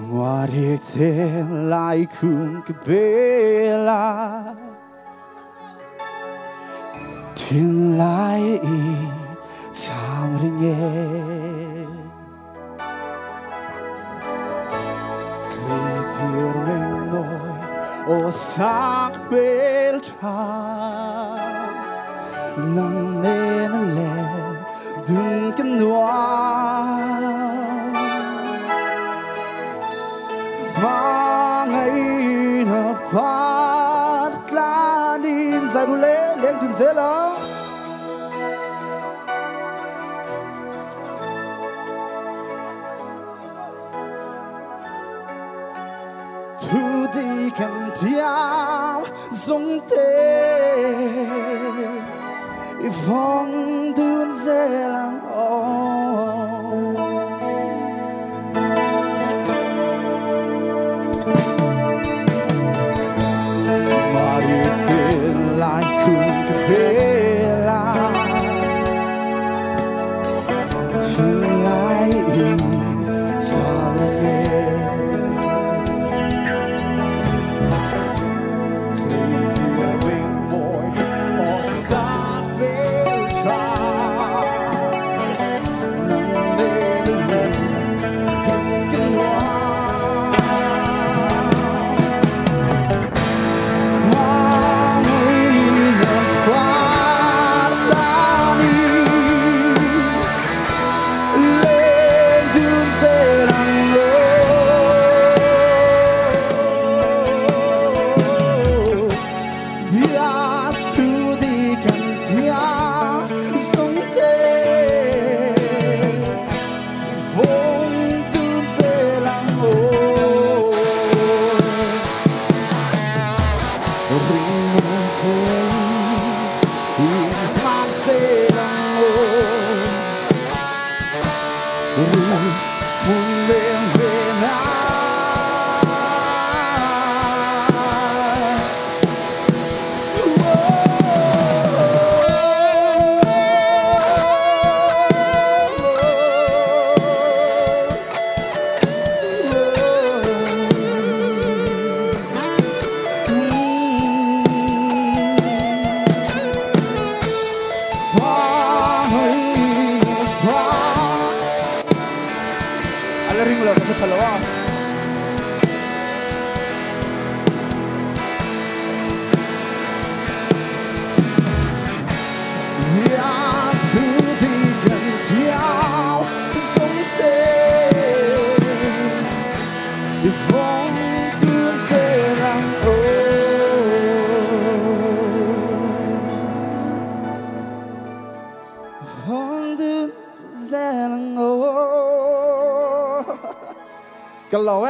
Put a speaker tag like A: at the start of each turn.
A: Warite lai kum kebela Tin lai sam ringe Klitir meng noi o sak bel tra Nang nena le dun kan Mangai na patlanin sa dule leng dun sela Tu di kan tiao zong te Ifong dun sela Ring lo sa kalawa Ya tu di kan tiao song te Ifong dun selang Ifong dun selang Kalau